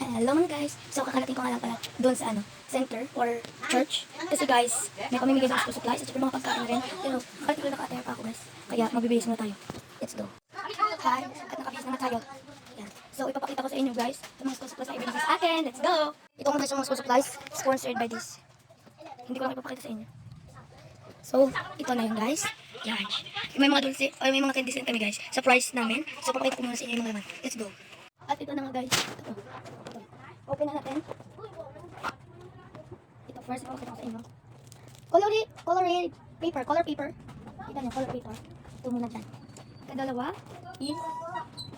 Hello mga guys. So kakarating ko nga lang pala doon sa center or church. Kasi guys, may pamimigay sa school supplies at siyempre mga pagkain rin. Pero kakarating ko nakataya pa ako guys. Kaya magbibihis na tayo. Let's go. Hi, at nakabihis na tayo. Yan. So ipapakita ko sa inyo guys yung mga school supplies na ibigay sa akin. Let's go. Ito nga guys yung mga school supplies sponsored by this. Hindi ko lang ipapakita sa inyo. So, ito na yun guys. Yan. May mga dulce, or may mga candies din kami guys. Sa price namin. So, papakita ko muna sa inyo yung mga laman. Let's go. At ito na nga guys. Ito. Open na natin. Ito first, ipapakita ko sa inyo. Color paper. Kita niyo, color paper. Ito muna dyan. Kadalawa is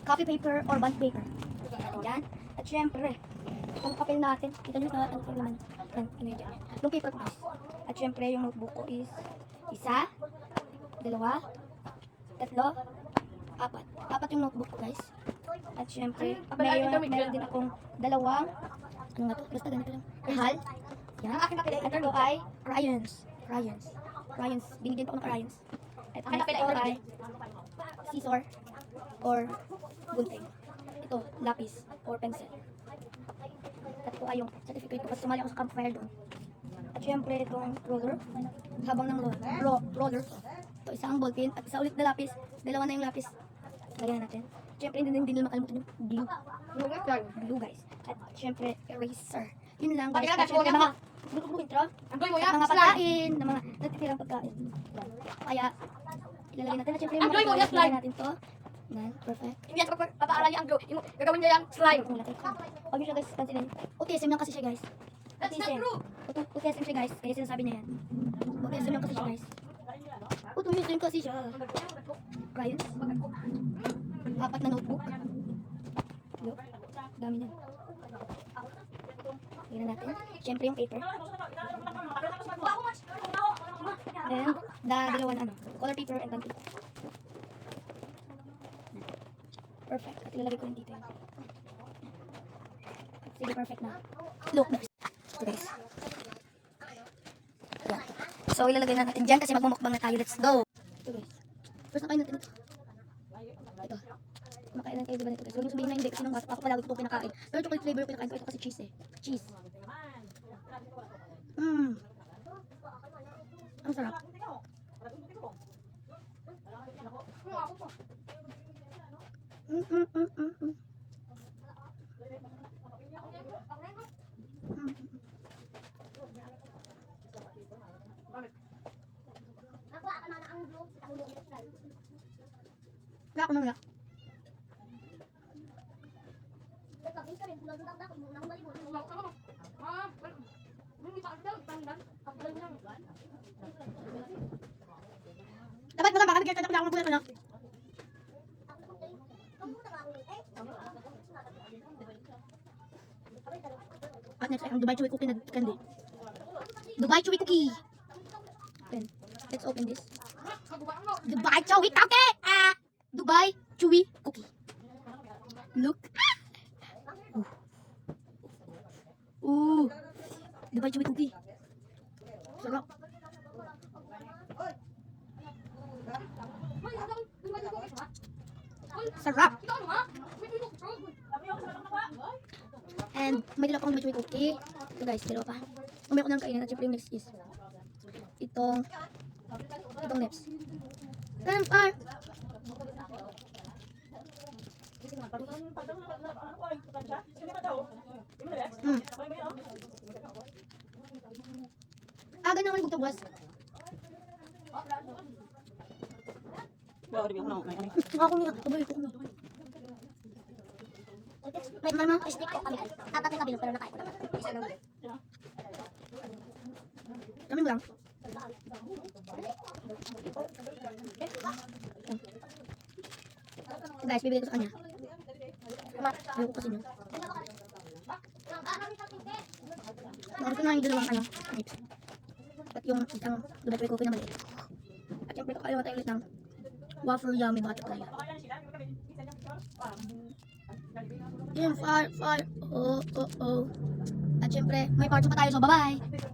copy paper or bond paper. Yan. At syempre, itong papel natin. Kita niyo sa ano naman. Ano yun dyan. Yung paper ko guys. At syempre, yung notebook ko is isa, dalawa, tatlo, apat. Apat yung notebook ko guys. At syempre, meron din akong dalawang, ano nga to? Basta ganito lang. Rahal. Yan. At ito ay crayons. Binigyan pa ako ng crayons. At ito ay scissor or gunting. Ito, lapis or pencil. At ito ay yung certificate ko kasi sumali ako sa campfire doon. At syempre itong roller, habang ng roller, ito isang ballpen at isa ulit na lapis, dalawa na yung lapis. Lagyan na natin. Syempre hindi nila makalimutan yung glue guys. At syempre eraser. Yun lang guys. At syempre mga intro, mga pagkain, na mga natitirang pagkain. Kaya ilalagay natin at syempre yung mga ilalagay natin to. Yan, perfect. Hindi yan papaaralan niya ang glue. Yung gagawin niya yung slime. Huwag nyo siya guys pansinin. Autism lang kasi siya guys. That's not true. Autism siya guys. Kaya sinasabi niya yan. Autism lang kasi siya guys. Autism kasi siya. Crayons. Apat na notebook. Look. Dami na. Tingnan natin. Siyempre yung paper. And dalawa na color paper and bond paper. Perfect. At ilalagay ko rin dito yun. Sige, perfect na. Look, next. So guys. Yan. So ilalagay na natin dyan kasi magmumukbang na tayo. Let's go. Ito guys. First na kain natin ito. Ito. Kumakain lang kayo diba nito guys. Huwag nyo sabihin na hindi kasi nung bata pa ako palagi ito pinakain. Pero chocolate flavor yung pinakain ko. Ito kasi cheese eh. Cheese. Ang sarap. Wala ako nang dapat mo na baka bigyan ka na ako ng bulan na. At next ay ang Dubai Chewy Cookie na candy. Dubai Chewy Cookie. Okay. Let's open this. Dubai Chewy Cookie! Dubai Chewy Cookie. Look. Ooh. Dubai Chewy Cookie. Sarap. Sarap. And may dalawa pang Dubai Chewy Cookie. Ito guys, dalawa pa. Umaya ko nang kainin at syempre yung next is itong next. And ganun naman bugtog was. Ako niya, tuloy ko na. May mama, stick ko kami. Apat yung kabilo pero nakain ko naman. Isa naman. Kami mo lang. So guys, bibigay ko sa kanya. Ayaw ko kasi nyo. Bakit ko na yung dalawang chips. At yung isang Dubai Chewy Cookie na maliit. At syempre kakain tayo ulit ng waffle yummy butterfly. Yan, fire. Oh. At syempre, may part 2 pa tayo, so bye-bye!